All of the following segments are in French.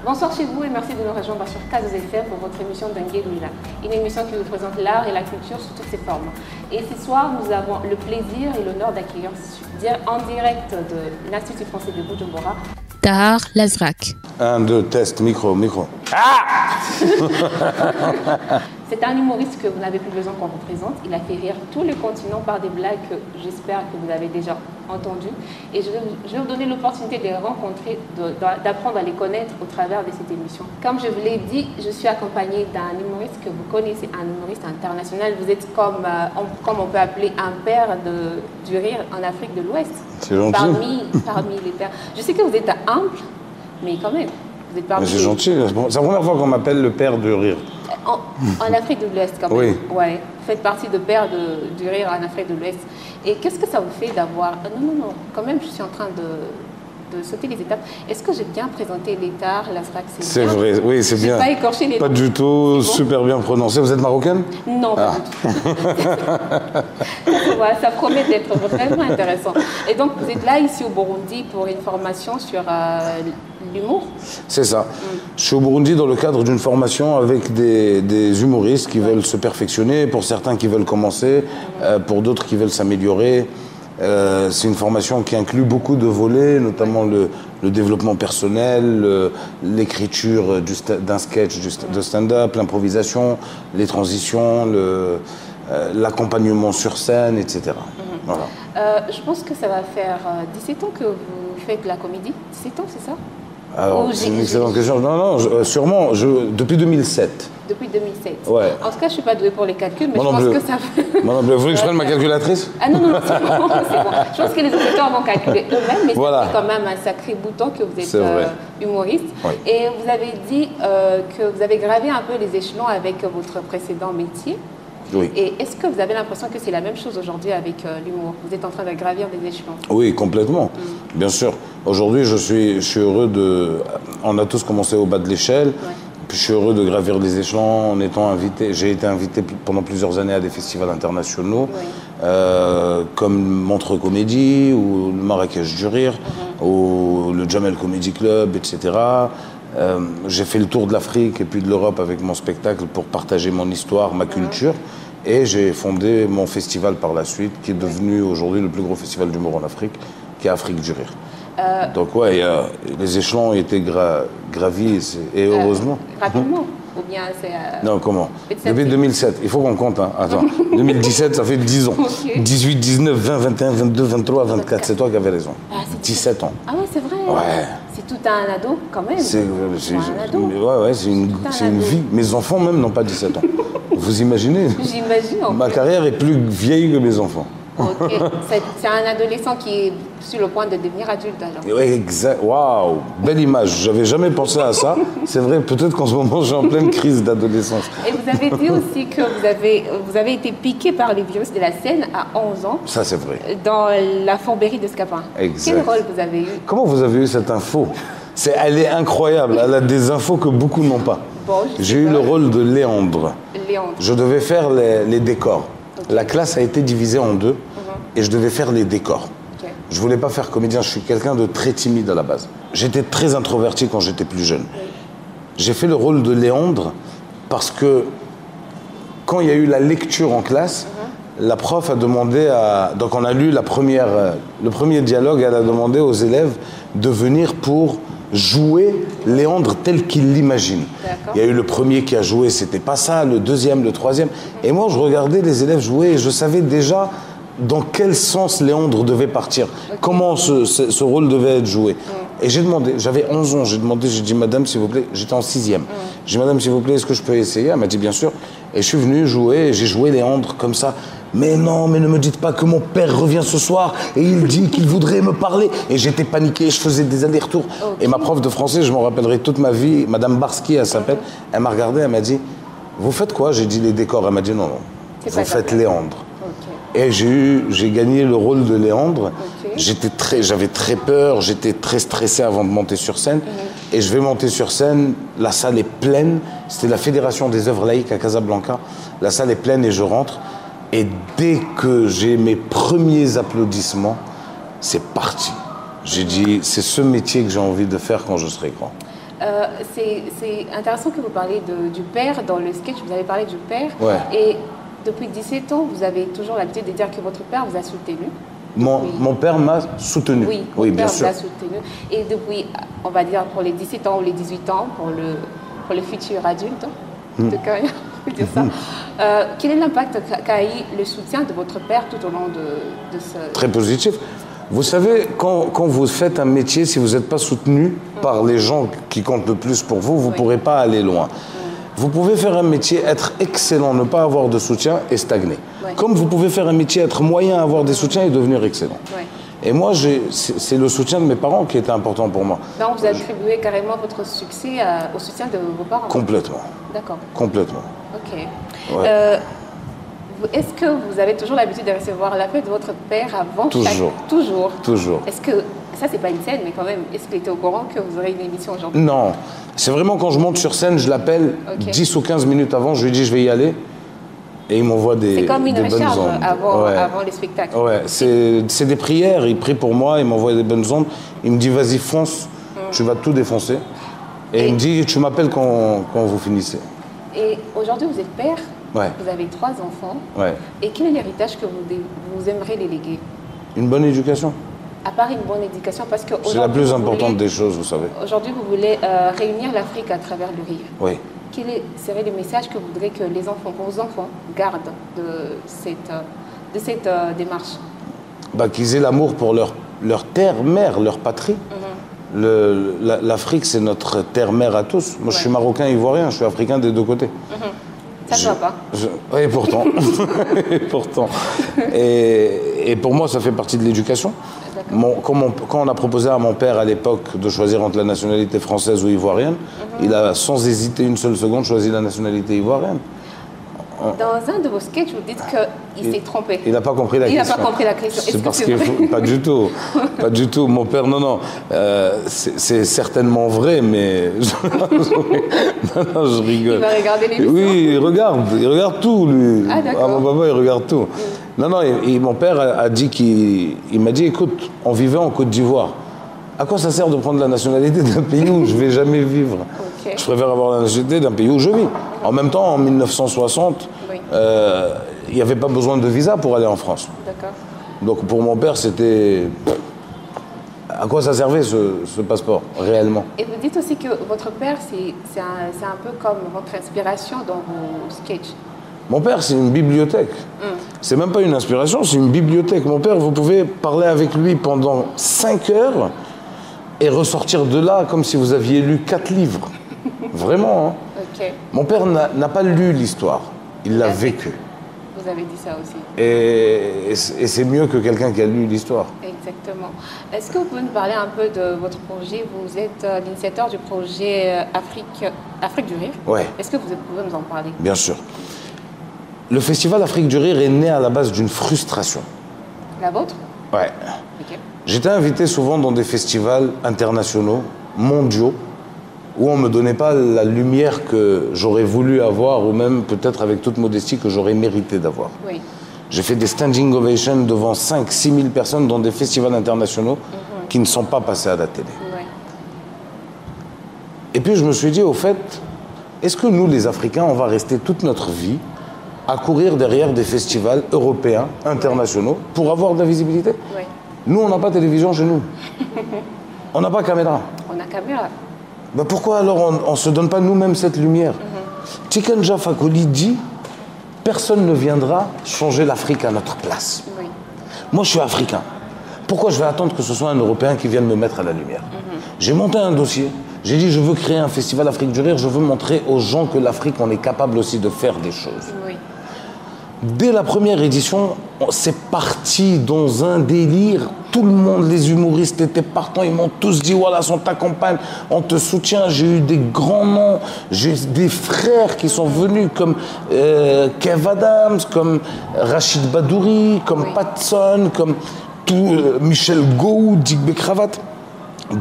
Bonsoir chez vous et merci de nous rejoindre sur Casus FM pour votre émission Dengue Lula, une émission qui vous présente l'art et la culture sous toutes ses formes. Et ce soir, nous avons le plaisir et l'honneur d'accueillir en direct de l'Institut français de Bujumbura, Tahar Lazrak. 1, 2, test, micro. Ah C'est un humoriste que vous n'avez plus besoin qu'on vous présente. Il a fait rire tout le continent par des blagues que j'espère que vous avez déjà entendues. Et je vais vous donner l'opportunité de les rencontrer, d'apprendre à les connaître au travers de cette émission. Comme je vous l'ai dit, je suis accompagnée d'un humoriste que vous connaissez, un humoriste international. Vous êtes comme on peut appeler un père du rire en Afrique de l'Ouest. C'est gentil. Parmi les pères. Je sais que vous êtes humble, mais quand même, vous êtes parmi c'est gentil. C'est la première fois qu'on m'appelle le père du rire. En Afrique de l'Ouest, quand même. Oui. Ouais. Vous faites partie de père du rire en Afrique de l'Ouest. Et qu'est-ce que ça vous fait d'avoir... Non. Quand même, je suis en train de sauter les étapes. Est-ce que j'ai bien présenté les Tahar Lazrak? C'est vrai, oui, c'est bien. Pas écorché les Pas noms. du tout, Bon. super bien prononcé. Vous êtes marocaine? Non, pas du tout. Voilà, ça promet d'être vraiment intéressant. Et donc, vous êtes là, ici au Burundi, pour une formation sur l'humour? C'est ça. Je suis au Burundi dans le cadre d'une formation avec des humoristes qui veulent se perfectionner, pour certains qui veulent commencer, pour d'autres qui veulent s'améliorer. C'est une formation qui inclut beaucoup de volets, notamment le développement personnel, l'écriture d'un sketch de stand-up, l'improvisation, les transitions, l'accompagnement sur scène, etc. Voilà. Je pense que ça va faire 17 ans que vous faites de la comédie. 17 ans, c'est ça? Alors, c'est une excellente question. Non, sûrement, depuis 2007. Depuis 2007. Ouais. En tout cas, je ne suis pas douée pour les calculs, mais Moi je non pense plus. que ça fait... Moi non plus. Vous voulez que je prenne ma calculatrice? Ah non, c'est bon, c'est bon. Je pense que les auditeurs vont calculer eux-mêmes, mais Voilà. c'est quand même un sacré bouton que vous êtes vrai. humoriste. Oui. Et vous avez dit que vous avez gravé un peu les échelons avec votre précédent métier. Oui. Et est-ce que vous avez l'impression que c'est la même chose aujourd'hui avec l'humour? Vous êtes en train de gravir des échelons? Oui, complètement. Bien sûr. Aujourd'hui, je suis heureux de... On a tous commencé au bas de l'échelle. Ouais. Puis je suis heureux de gravir les échelons en étant invité. J'ai été invité pendant plusieurs années à des festivals internationaux, comme Montreux Comédie ou le Marrakech du Rire, ou le Jamel Comedy Club, etc. J'ai fait le tour de l'Afrique et puis de l'Europe avec mon spectacle pour partager mon histoire, ma culture. Et j'ai fondé mon festival par la suite, qui est devenu aujourd'hui le plus gros festival d'humour en Afrique, qui est Afrique du Rire. Donc ouais, les échelons ont été gravis, et heureusement. Rapidement? Ou bien c'est... Non, comment? Depuis Depuis 2007, il faut qu'on compte. Hein. Attends, 2017, ça fait 10 ans. Ok. 18, 19, 20, 21, 22, 23, 24, c'est toi qui avais raison. Ah, c'est 17 ans. Ah ouais, c'est vrai. Ouais. C'est tout un ado quand même. C'est un ado. ouais, c'est une ado. vie. Mes enfants même n'ont pas 17 ans. Vous imaginez? J'imagine. En Ma fait. carrière est plus vieille que mes enfants. Ok. C'est un adolescent qui est sur le point de devenir adulte alors. Oui, exact. Waouh, belle image. J'avais jamais pensé à ça. C'est vrai, peut-être qu'en ce moment, j'ai en pleine crise d'adolescence. Et vous avez dit aussi que vous avez été piqué par les virus de la scène à 11 ans Ça, c'est vrai. dans la fourberie de Scapin. Exact. Quel rôle vous avez eu? Comment vous avez eu cette info? Elle est incroyable. Elle a des infos que beaucoup n'ont pas. Bon, je sais J'ai eu pas. le rôle de Léandre. Léandre. Je devais faire les décors. Ok. La classe a été divisée en deux et je devais faire les décors. Ok. Je voulais pas faire comédien, je suis quelqu'un de très timide à la base. J'étais très introverti quand j'étais plus jeune. J'ai fait le rôle de Léandre parce que quand il y a eu la lecture en classe, la prof a demandé à... Donc on a lu le premier dialogue, elle a demandé aux élèves de venir pour jouer Léandre tel qu'il l'imagine. D'accord. Il y a eu le premier qui a joué, c'était pas ça, le deuxième, le troisième. Et moi, je regardais les élèves jouer et je savais déjà dans quel sens Léandre devait partir, comment ce rôle devait être joué. Et j'ai demandé, j'avais 11 ans, j'ai dit, madame, s'il vous plaît, j'étais en 6e. J'ai dit, madame, s'il vous plaît, est-ce que je peux essayer? Elle m'a dit, bien sûr. Et je suis venu jouer, et j'ai joué Léandre comme ça. Mais non, mais ne me dites pas que mon père revient ce soir et il dit qu'il voudrait me parler. Et j'étais paniqué, je faisais des allers-retours. Et ma prof de français, je m'en rappellerai toute ma vie, madame Barski, elle s'appelle, elle m'a regardé, elle m'a dit, vous faites quoi? J'ai dit les décors. Elle m'a dit, non, C'est vous pas faites ta place. Léandre. Ok. Et j'ai gagné le rôle de Léandre. Ok. J'avais très peur, j'étais très stressé avant de monter sur scène. Et je vais monter sur scène, la salle est pleine. C'était la Fédération des œuvres laïques à Casablanca. La salle est pleine et je rentre. Et dès que j'ai mes premiers applaudissements, c'est parti. J'ai dit, c'est ce métier que j'ai envie de faire quand je serai grand. C'est intéressant que vous parlez du père. Dans le sketch, vous avez parlé du père. Ouais. Et depuis 17 ans, vous avez toujours l'habitude de dire que votre père vous a soutenu. Mon père m'a soutenu. Oui, oui, votre bien père sûr. vous a soutenu. Et depuis, on va dire pour les 17 ans ou les 18 ans, pour le futur adulte, de carrière, on peut dire ça, quel est l'impact qu'a eu le soutien de votre père tout au long de ce... Très positif. Vous savez, quand vous faites un métier, si vous n'êtes pas soutenu par les gens qui comptent le plus pour vous, vous ne pourrez pas aller loin. Vous pouvez faire un métier, être excellent, ne pas avoir de soutien et stagner. Ouais. Comme vous pouvez faire un métier, être moyen, avoir des soutiens et devenir excellent. Ouais. Et moi, c'est le soutien de mes parents qui était important pour moi. Donc vous attribuez carrément votre succès au soutien de vos parents. Complètement. D'accord. Complètement. Ok. Ouais. Est-ce que vous avez toujours l'habitude de recevoir l'appel de votre père avant Toujours. Toujours. Toujours. Est-ce que, ça c'est pas une scène, mais quand même, est-ce qu'il était au courant que vous aurez une émission aujourd'hui? Non. C'est vraiment quand je monte sur scène, je l'appelle Ok. 10 ou 15 minutes avant, je lui dis je vais y aller. Et il m'envoie des C'est comme une des bonnes recharge ondes. avant, Ouais. avant les spectacles. Ouais, c'est des prières, il prie pour moi, il m'envoie des bonnes ondes, il me dit vas-y fonce, tu vas tout défoncer. Et il me dit tu m'appelles quand vous finissez. Et aujourd'hui vous êtes père, Ouais. vous avez 3 enfants. Ouais. Et quel est l'héritage que vous aimeriez les léguer? Une bonne éducation, À part une bonne éducation, parce que c'est la plus importante des choses, vous savez. Aujourd'hui, vous voulez réunir l'Afrique à travers le rire. Oui. Quel serait le message que vous voudrez que les enfants, vos enfants, gardent de cette démarche? Bah, qu'ils aient l'amour pour leur terre-mère, leur patrie. L'Afrique, c'est notre terre-mère à tous. Moi, je suis marocain, ivoirien, je suis africain des deux côtés. Ça ne va pas. Oui, pourtant. Et pourtant. Et pour moi, ça fait partie de l'éducation. Quand on a proposé à mon père à l'époque de choisir entre la nationalité française ou ivoirienne, il a sans hésiter une seule seconde choisi la nationalité ivoirienne. Dans un de vos sketchs, vous dites qu'il s'est trompé. Il n'a pas compris la Il question. n'a pas compris la question. Est-ce C'est que parce c'est qu'il vrai? faut... Pas du tout. Pas du tout. Mon père, non. C'est certainement vrai, mais... non, je rigole. Il va regarder l'émission. Oui, il regarde tout, lui. Ah, d'accord. Mon papa, il regarde tout. Non, mon père a dit il m'a dit, écoute, on vivait en Côte d'Ivoire. À quoi ça sert de prendre la nationalité d'un pays où je ne vais jamais vivre? Ok. Je préfère avoir la nationalité d'un pays où je vis. En même temps, en 1960, Oui. il n'y avait pas besoin de visa pour aller en France. D'accord. Donc pour mon père, c'était... À quoi ça servait ce passeport, réellement? Et vous dites aussi que votre père, c'est un peu comme votre inspiration dans vos sketchs. Mon père, c'est une bibliothèque. C'est même pas une inspiration, c'est une bibliothèque. Mon père, vous pouvez parler avec lui pendant 5 heures et ressortir de là comme si vous aviez lu 4 livres. Vraiment, hein. Ok. Mon père n'a pas lu l'histoire, il l'a vécue. Vous avez dit ça aussi. Et c'est mieux que quelqu'un qui a lu l'histoire. Exactement. Est-ce que vous pouvez nous parler un peu de votre projet? Vous êtes l'initiateur du projet Afrique du Rire. Ouais. Est-ce que vous pouvez nous en parler? Bien sûr. Le festival Afrique du Rire est né à la base d'une frustration. La vôtre? Ouais. Ok. J'étais invité souvent dans des festivals internationaux, mondiaux, où on ne me donnait pas la lumière que j'aurais voulu avoir, ou même peut-être avec toute modestie que j'aurais mérité d'avoir. Oui. J'ai fait des standing ovations devant 5-6 000 personnes dans des festivals internationaux qui ne sont pas passés à la télé. Ouais. Et puis je me suis dit, au fait, est-ce que nous, les Africains, on va rester toute notre vie à courir derrière des festivals européens, internationaux, pour avoir de la visibilité? Oui. Nous, on n'a pas de télévision chez nous. On n'a pas caméra. On a caméra. Ben pourquoi alors on ne se donne pas nous-mêmes cette lumière? Tiken Fakoli dit, personne ne viendra changer l'Afrique à notre place. Oui. Moi, je suis africain. Pourquoi je vais attendre que ce soit un Européen qui vienne me mettre à la lumière? J'ai monté un dossier. J'ai dit, je veux créer un festival Afrique du Rire. Je veux montrer aux gens que l'Afrique, on est capable aussi de faire des choses. Oui. Dès la première édition, c'est parti dans un délire. Tout le monde, les humoristes étaient partants. Ils m'ont tous dit, voilà, on t'accompagne, on te soutient. J'ai eu des grands noms. J'ai eu des frères qui sont venus comme Kev Adams, comme Rachid Badouri, comme Patson, comme Michel Gou, Dick Becravat.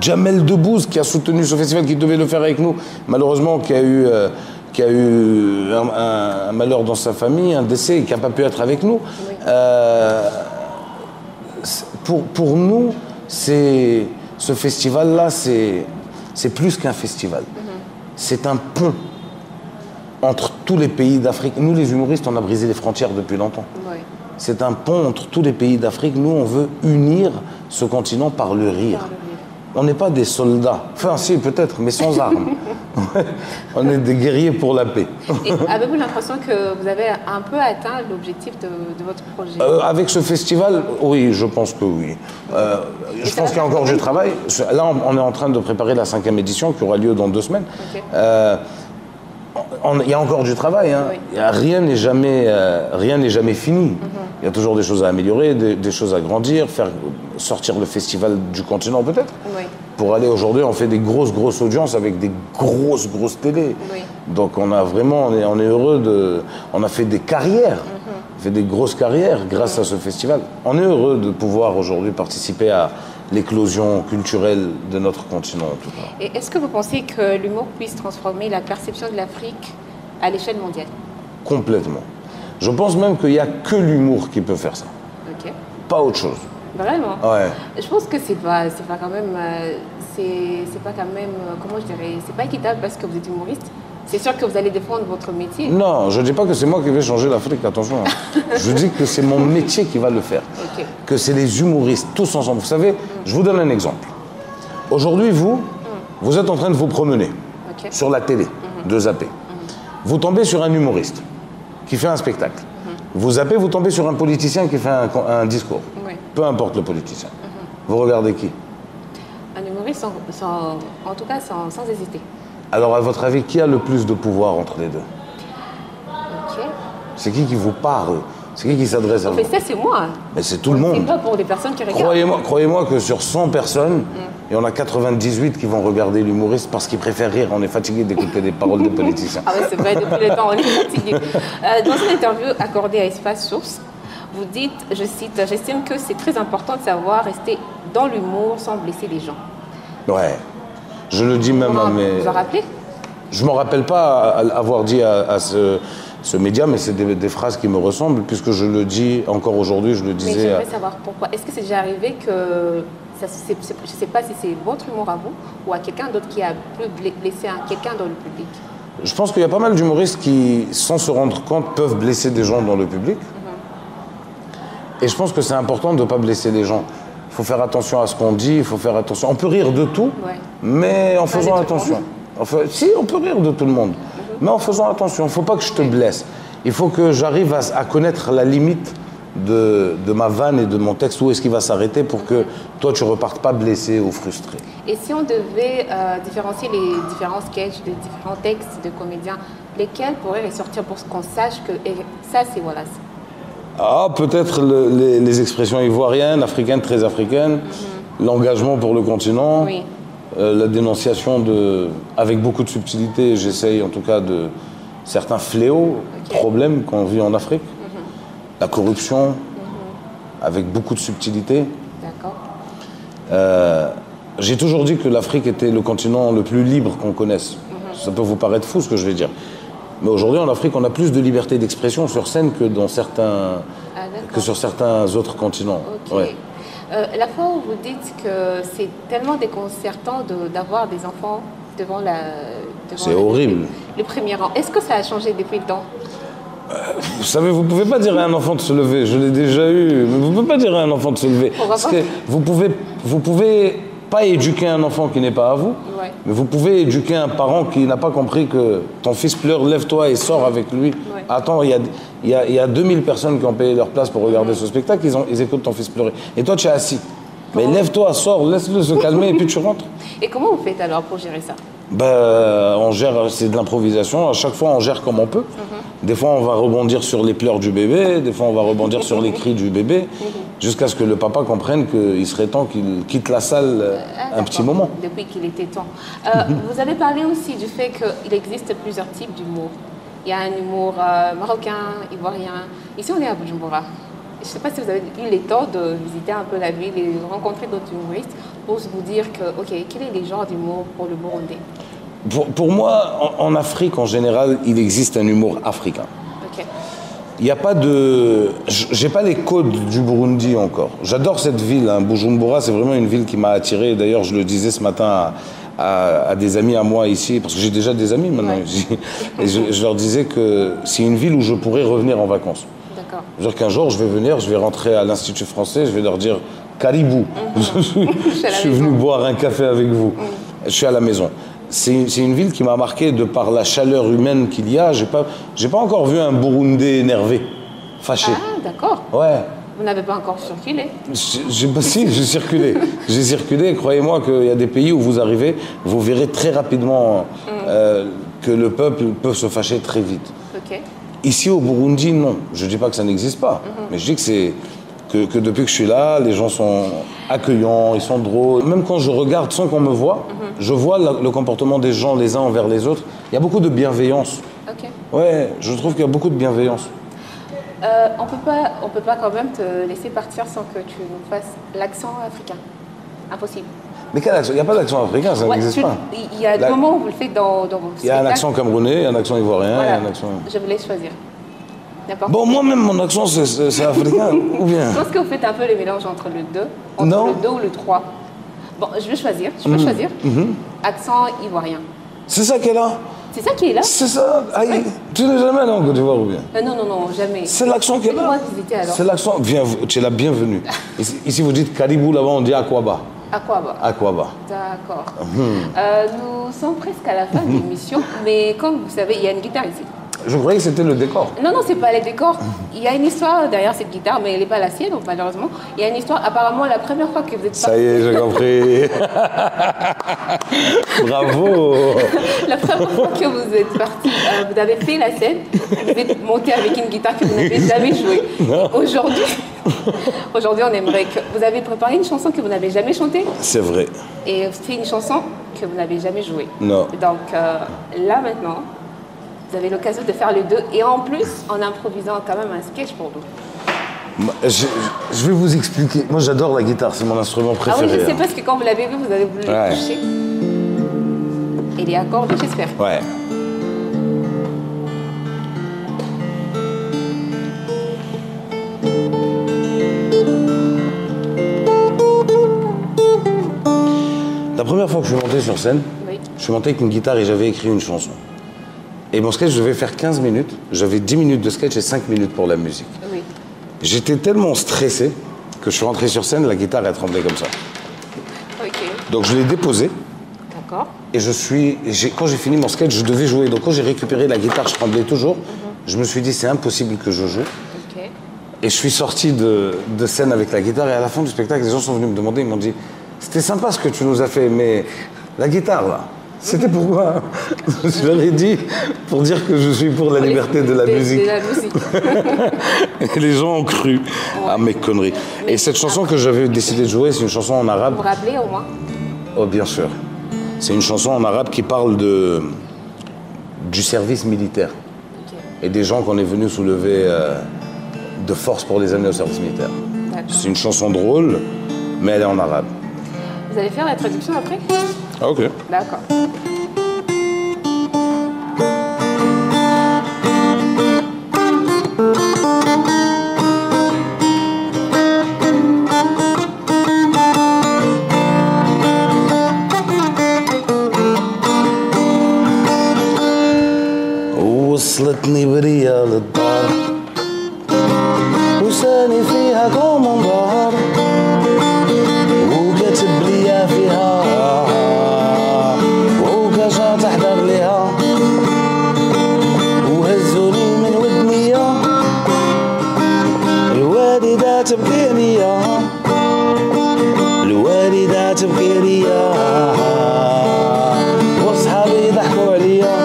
Jamel Debbouze qui a soutenu ce festival, qui devait le faire avec nous, malheureusement qui a eu un malheur dans sa famille, un décès, et qui n'a pas pu être avec nous. Oui. Pour nous, ce festival-là, c'est c'est plus qu'un festival. C'est un pont entre tous les pays d'Afrique. Nous, les humoristes, on a brisé les frontières depuis longtemps. Oui. C'est un pont entre tous les pays d'Afrique. Nous, on veut unir ce continent par le rire. On n'est pas des soldats. Enfin, si, peut-être, mais sans armes. On est des guerriers pour la paix. Et avez-vous l'impression que vous avez un peu atteint l'objectif de votre projet? Avec ce festival, oui, je pense que oui. Je pense qu'il y a encore du travail. Là, on est en train de préparer la 5e édition qui aura lieu dans 2 semaines. Ok. Il y a encore du travail. Hein. Oui. Rien n'est jamais fini. Il y a toujours des choses à améliorer, des choses à grandir, faire sortir le festival du continent peut-être. Oui. Pour aller aujourd'hui, on fait des grosses audiences avec des grosses télés. Oui. Donc on a vraiment, on est heureux on a fait des carrières, on fait des grosses carrières grâce à ce festival. On est heureux de pouvoir aujourd'hui participer à l'éclosion culturelle de notre continent en tout cas. Et est-ce que vous pensez que l'humour puisse transformer la perception de l'Afrique à l'échelle mondiale? Complètement. Je pense même qu'il n'y a que l'humour qui peut faire ça. Ok. Pas autre chose. Vraiment? Ouais. Je pense que c'est pas quand même, comment je dirais, c'est pas équitable parce que vous êtes humoriste. C'est sûr que vous allez défendre votre métier. Non, je ne dis pas que c'est moi qui vais changer l'Afrique, attention. Hein. Je dis que c'est mon métier qui va le faire. Ok. Que c'est les humoristes, tous ensemble. Vous savez, je vous donne un exemple. Aujourd'hui, vous êtes en train de vous promener sur la télé, de zapper. Vous tombez sur un humoriste qui fait un spectacle. Vous zappez, vous tombez sur un politicien qui fait un discours. Oui. Peu importe le politicien. Vous regardez qui? Un humoriste, en tout cas, sans hésiter. Alors, à votre avis, qui a le plus de pouvoir entre les deux? Ok. C'est qui vous parle? C'est qui s'adresse à vous? Mais ça, c'est moi. Mais c'est tout le monde. C'est pas pour les personnes qui regardent. Croyez-moi que sur 100 personnes, il y en a 98 qui vont regarder l'humoriste parce qu'ils préfèrent rire. On est fatigué d'écouter des paroles des politiciens. Ah oui, c'est vrai, depuis le temps, on est fatigué. Dans une interview accordée à Espace Source, vous dites, je cite, « J'estime que c'est très important de savoir rester dans l'humour sans blesser les gens. » Ouais. Je le dis même à mes... Vous vous en rappelez? Je ne me rappelle pas avoir dit à ce média, mais c'est des phrases qui me ressemblent, puisque je le dis encore aujourd'hui, je le Mais disais... j'aimerais savoir pourquoi. Est-ce que c'est déjà arrivé que, je ne sais pas si c'est votre humour à vous ou à quelqu'un d'autre qui a pu blesser quelqu'un dans le public? Je pense qu'il y a pas mal d'humoristes qui, sans se rendre compte, peuvent blesser des gens dans le public. Et je pense que c'est important de ne pas blesser les gens. Il faut faire attention à ce qu'on dit, il faut faire attention. On peut rire de tout, mais en faisant attention. Enfin, si, on peut rire de tout le monde, mais en faisant attention. Il ne faut pas que je te blesse. Il faut que j'arrive à connaître la limite de ma vanne et de mon texte, où est-ce qu'il va s'arrêter pour que toi, tu ne repartes pas blessé ou frustré. Et si on devait différencier les différents sketchs, les différents textes de comédiens, lesquels pourraient ressortir pour qu'on sache que ça, c'est voilà. Ah, peut-être les expressions ivoiriennes, africaines, très africaines, l'engagement pour le continent, Oui. La dénonciation avec beaucoup de subtilité, j'essaye en tout cas de certains fléaux, problèmes qu'on vit en Afrique, la corruption, avec beaucoup de subtilité. D'accord. J'ai toujours dit que l'Afrique était le continent le plus libre qu'on connaisse. Ça peut vous paraître fou ce que je vais dire. Mais aujourd'hui, en Afrique, on a plus de liberté d'expression sur scène que sur certains autres continents. Ok. Ouais. La fois où vous dites que c'est tellement déconcertant d'avoir des enfants devant c'est horrible. Le premier rang, est-ce que ça a changé depuis le temps? Vous savez, vous ne pouvez pas dire à un enfant de se lever. Je l'ai déjà eu. Mais vous ne pouvez pas dire à un enfant de se lever. Parce que vous pouvez pas éduquer un enfant qui n'est pas à vous, mais vous pouvez éduquer un parent qui n'a pas compris que ton fils pleure, lève-toi et sors avec lui. Attends, il y a 2000 personnes qui ont payé leur place pour regarder ce spectacle, ils écoutent ton fils pleurer. Et toi, tu es assis. Mais lève-toi, sors, laisse-le se calmer et puis tu rentres. Et comment vous faites alors pour gérer ça? On gère, c'est de l'improvisation. À chaque fois, on gère comme on peut. Des fois, on va rebondir sur les pleurs du bébé. Des fois, on va rebondir sur les cris du bébé. Jusqu'à ce que le papa comprenne qu'il serait temps qu'il quitte la salle un petit moment. Depuis qu'il était temps. Vous avez parlé aussi du fait qu'il existe plusieurs types d'humour. Il y a un humour marocain, ivoirien. Ici, on est à Bujumbura. Je ne sais pas si vous avez eu le temps de visiter un peu la ville et de rencontrer d'autres humoristes pour vous dire que, ok, quel est le genre d'humour pour le Burundais? Pour moi, en Afrique, en général, il existe un humour africain. Ok. Il n'y a pas de... J'ai pas les codes du Burundi encore. J'adore cette ville, hein. Bujumbura, c'est vraiment une ville qui m'a attiré. D'ailleurs, je le disais ce matin à des amis à moi ici, parce que j'ai déjà des amis maintenant ici, et je leur disais que c'est une ville où je pourrais revenir en vacances. D'accord. C'est-à-dire qu'un jour, je vais venir, je vais rentrer à l'Institut français, je vais leur dire « Caribou, je suis venu boire un café avec vous, je suis à la maison ». C'est une ville qui m'a marqué de par la chaleur humaine qu'il y a. J'ai pas encore vu un Burundais énervé, fâché. Ah, d'accord. Ouais. Vous n'avez pas encore circulé? Si, j'ai circulé. J'ai circulé. Croyez-moi qu'il y a des pays où vous arrivez, vous verrez très rapidement que le peuple peut se fâcher très vite. Ok. Ici au Burundi, non. Je ne dis pas que ça n'existe pas, mais je dis que depuis que je suis là, les gens sont accueillants, ils sont drôles. Même quand je regarde sans qu'on me voit, je vois le comportement des gens les uns envers les autres. Il y a beaucoup de bienveillance. Ok. Ouais, je trouve qu'il y a beaucoup de bienveillance. On peut pas quand même te laisser partir sans que tu nous fasses l'accent africain. Impossible. Mais quel accent? Il n'y a pas d'accent africain, ça n'existe pas. Il y a des moments où vous le faites dans vos spectacles. Il y a un accent camerounais, il y a un accent ivoirien, Voilà. il y a un accent... Je vous laisse choisir. N'importe. Bon, moi-même, mon accent, c'est africain, ou bien? Je pense que vous faites un peu les mélanges entre le 2, Non. le 2 ou le 3. Bon, je vais choisir. Je peux choisir. Accent ivoirien. C'est ça qu'elle a? C'est ça qui est là? C'est ça? Aïe, tu n'es jamais allé en Côte d'Ivoire ou bien? Non, jamais. C'est l'accent qu'elle C'est moi a? qui visiter alors. C'est l'accent, tu es la bienvenue. Ici, vous dites Caribou, là-bas, on dit Aquaba. À quoi bas? Aquaba. D'accord. Nous sommes presque à la fin de l'émission, mais comme vous savez, il y a une guitare ici. Je croyais que c'était le décor. Non, c'est pas les décors. Il y a une histoire derrière cette guitare, mais elle n'est pas la sienne, donc malheureusement. Il y a une histoire, apparemment, la première fois que vous êtes Ça y est, j'ai compris. Bravo. La première fois que vous êtes parti, vous avez fait la scène, vous êtes monté avec une guitare que vous n'avez jamais jouée. Aujourd'hui, on aimerait que... Vous avez préparé une chanson que vous n'avez jamais chantée C'est vrai. et c'est une chanson que vous n'avez jamais jouée. Non. Donc là, maintenant, vous avez l'occasion de faire les deux et en plus, en improvisant quand même un sketch pour nous. Je vais vous expliquer. Moi, j'adore la guitare, c'est mon instrument Ah préféré. oui, je sais parce que quand vous l'avez vu, vous avez voulu le toucher. Et les accords, j'espère. Ouais. La première fois que je suis monté sur scène, Oui. je suis monté avec une guitare et j'avais écrit une chanson. Et mon sketch devait faire 15 minutes. J'avais 10 minutes de sketch et 5 minutes pour la musique. Oui. J'étais tellement stressé que je suis rentré sur scène, la guitare a tremblé comme ça. Ok. Donc je l'ai déposée D'accord. et quand j'ai fini mon sketch, je devais jouer. Donc quand j'ai récupéré la guitare, je tremblais toujours. Je me suis dit, c'est impossible que je joue. Ok. Et je suis sorti de scène avec la guitare et à la fin du spectacle, les gens sont venus me demander, ils m'ont dit, c'était sympa ce que tu nous as fait, mais la guitare là, c'était pourquoi? Je leur ai dit, pour dire que je suis pour la liberté de la musique. De la musique. Et les gens ont cru à mes conneries. Et cette chanson que j'avais décidé de jouer, c'est une chanson en arabe. Vous vous rappelez au moins? Oh, bien sûr. C'est une chanson en arabe qui parle du service militaire. Ok. Et des gens qu'on est venu soulever de force pour les amener au service militaire. D'accord. C'est une chanson drôle, mais elle est en arabe. Vous allez faire la traduction après? Ah, ok. D'accord. وصلتني بريا للدار وساني فيها كومندار وكاتب ليا فيها وكاشا تحضر ليها وهزوني من ودنيا الوالدة تبكي ليا الوالدة تبكي ليا وصحابي ضحكوا عليا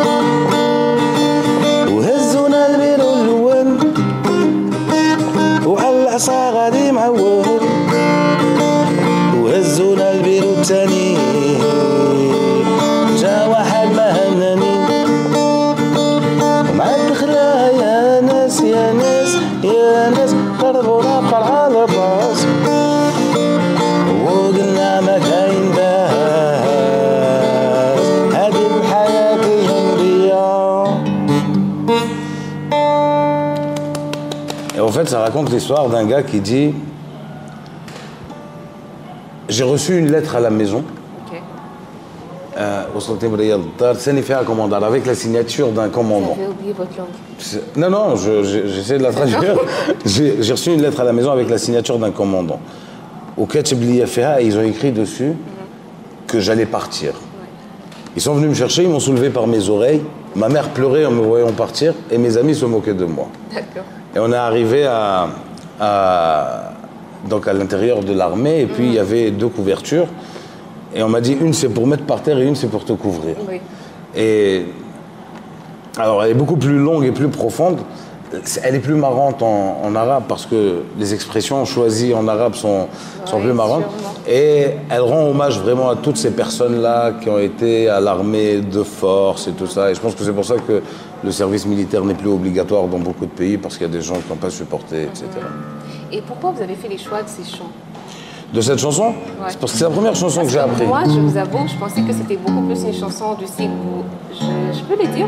وهزونا البيرو الاول وعلى العصا غادي معول وهزونا البيرو الثاني جا واحد ما هناني ومع الدخلة يا ناس يا ناس يا ناس ضربونا بقرعة الراس وقلنا ما كاين باس هادي الحياة الجندية. Et en fait, ça raconte l'histoire d'un gars qui dit « J'ai reçu une lettre à la maison Ok. وصلت بريال الدار ثاني فيها كوموندار avec la signature d'un commandant. J'avais oublié votre langue. Non, j'essaie de la traduire. J'ai reçu une lettre à la maison avec la signature d'un commandant. Au كاتب لي فيها, ils ont écrit dessus que j'allais partir. Ils sont venus me chercher, ils m'ont soulevé par mes oreilles. Ma mère pleurait en me voyant partir et mes amis se moquaient de moi. D'accord. Et on est arrivé donc à l'intérieur de l'armée et puis il y avait 2 couvertures. Et on m'a dit, une c'est pour mettre par terre et une c'est pour te couvrir. Oui. Et alors elle est beaucoup plus longue et plus profonde. Elle est plus marrante en arabe parce que les expressions choisies en arabe sont plus marrantes. Sûrement. Et elle rend hommage vraiment à toutes ces personnes-là qui ont été à l'armée de force et tout ça. Et je pense que c'est pour ça que le service militaire n'est plus obligatoire dans beaucoup de pays parce qu'il y a des gens qui n'ont pas supporté, etc. Et pourquoi vous avez fait les choix de ces chants? De cette chanson, Ouais. c'est parce que c'est la première chanson que j'ai appris. Moi, je vous avoue, je pensais que c'était beaucoup plus une chanson du style où je peux le dire.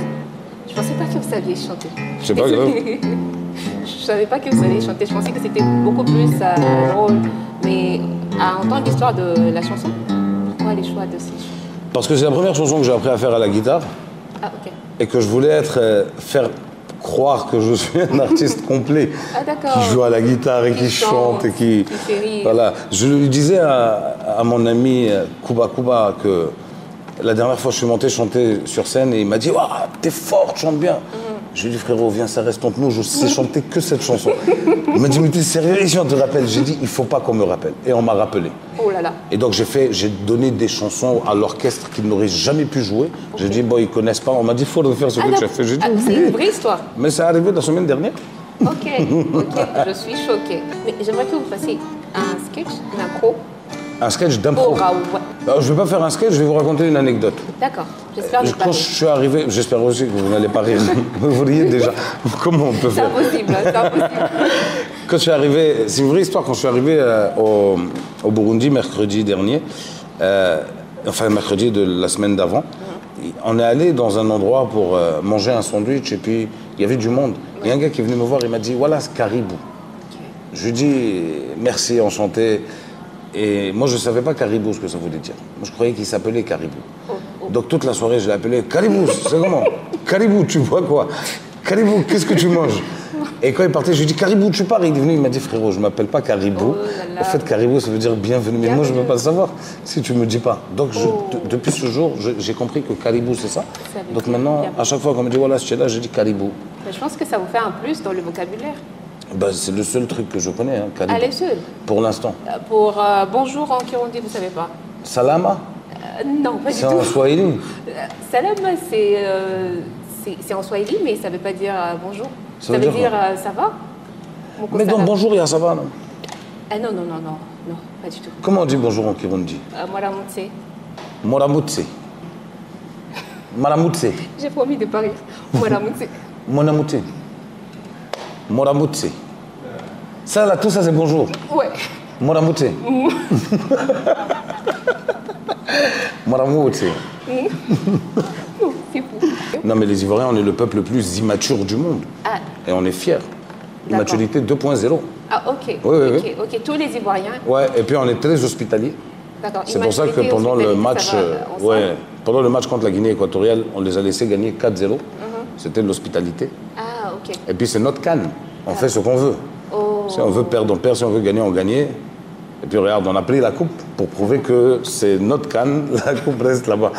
Je pensais pas que vous saviez chanter. C'est pas grave. Je savais pas que vous saviez chanter. Je pensais que c'était beaucoup plus drôle. Mais à entendre l'histoire de la chanson, pourquoi les choix de ces chansons? Parce que c'est la première chanson que j'ai appris à faire à la guitare Ah, ok. et que je voulais faire croire que je suis un artiste complet Ah, d'accord. qui joue à la guitare et qui chante et qui fait rire. voilà. Je lui disais à mon ami Kuba Kuba que la dernière fois je suis monté chanter sur scène et il m'a dit « Waouh, t'es fort, tu chantes bien ». Je lui ai dit « Frérot, viens, ça reste entre nous, je sais chanter que cette chanson ». Il m'a dit « Mais t'es sérieux, ici on te rappelle ». J'ai dit « Il faut pas qu'on me rappelle ». Et on m'a rappelé. Oh là là. Et donc j'ai donné des chansons à l'orchestre qu'ils n'auraient jamais pu jouer. J'ai dit, bon, ils connaissent pas. On m'a dit, il faut refaire ce que tu as fait. J'ai dit, c'est une vraie histoire. mais c'est arrivé la semaine dernière. Ok, je suis choquée. Mais j'aimerais que vous fassiez un sketch, une impro. Un sketch d'impro. Pour Raoult. Alors, je ne vais pas faire un sketch, je vais vous raconter une anecdote. D'accord, j'espère ne pas Quand je suis arrivé, j'espère aussi que vous n'allez pas rire. Vous riez déjà. Comment on peut C'est faire impossible, c'est impossible. Quand je suis arrivé, c'est une vraie histoire, quand je suis arrivé au Burundi mercredi dernier, enfin mercredi de la semaine d'avant, on est allé dans un endroit pour manger un sandwich et puis il y avait du monde. Il y a un gars qui est venu me voir, il m'a dit, voilà ce caribou. Je lui dis, merci, enchanté. Et moi, je ne savais pas caribou ce que ça voulait dire. Moi, je croyais qu'il s'appelait caribou. Donc toute la soirée, je l'ai appelé caribou, c'est comment? Caribou, tu bois quoi? Caribou, qu'est-ce que tu manges? Et quand il partait, je lui ai dit, Caribou, tu pars? Il est venu, il m'a dit, frérot, je ne m'appelle pas Caribou. En fait, Caribou, ça veut dire bienvenue. Mais moi, je ne veux pas le savoir si tu ne me dis pas. Donc, depuis ce jour, j'ai compris que Caribou, c'est ça. Donc maintenant, à chaque fois qu'on me dit, voilà, si tu es là, je dis Caribou. Je pense que ça vous fait un plus dans le vocabulaire. Ben, c'est le seul truc que je connais, hein, Caribou. Allez, seul. Pour l'instant. Pour bonjour en Kirundi, vous ne savez pas? Salama? Non, pas du C'est tout. en Swahili? Salama, c'est en Swahili, mais ça ne veut pas dire bonjour. Ça Ça veut veut dire dire ça va? Mais dans bonjour, il y a ça va, non? Ah non, pas du tout. Comment on dit bonjour en Kirundi? Moramutse. Moramutse. Maramutse. J'ai promis de ne pas rire. Moramutse. Monamutse. Moramutse. Ça, là, tout ça, c'est bonjour. Ouais. Moramutse. Moramutse. C'est fou. Non, mais les Ivoiriens, on est le peuple le plus immature du monde. Ah, Et on est fiers. Immaturité 2.0. ah ok. Oui. Ok, tous les Ivoiriens. Ouais, et puis on est très hospitaliers. D'accord. C'est pour ça que Immaturité, pendant le hospitalité, match, ça va ensemble. pendant le match contre la Guinée équatoriale, on les a laissés gagner 4-0. C'était de l'hospitalité. Ah, ok. Et puis c'est notre canne. On fait ce qu'on veut. Oh. Si on veut perdre, on perd. Si on veut gagner, on gagne. Et puis regarde, on a pris la coupe pour prouver que c'est notre canne. La coupe reste là-bas.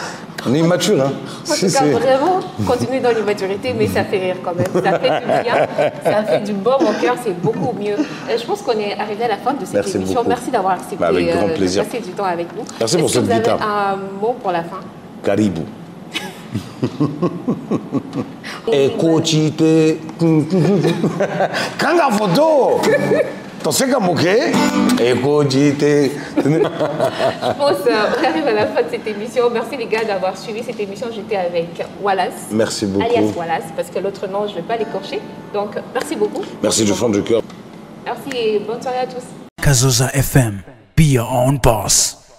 On est immature, hein. En tout cas, vraiment, continuez dans l'immaturité, mais ça fait rire quand même. Ça fait du bien, ça fait du bon au cœur, c'est beaucoup mieux. Je pense qu'on est arrivé à la fin de cette Merci émission. beaucoup. Merci d'avoir accepté Avec grand plaisir. de passer du temps avec nous. Merci pour Est-ce que cette vous guitare. avez un mot pour la fin? Caribou. Écoutez. Kanga photo. T'en sais comme ok? Écoutez. Je pense qu'on arrive à la fin de cette émission. Merci les gars d'avoir suivi cette émission. J'étais avec Wallace. Merci beaucoup. Alias Wallace, parce que l'autre nom, je ne vais pas l'écorcher. Donc, merci beaucoup. Merci du fond du cœur. Merci et bonne soirée à tous. Kazoza FM, be your own boss.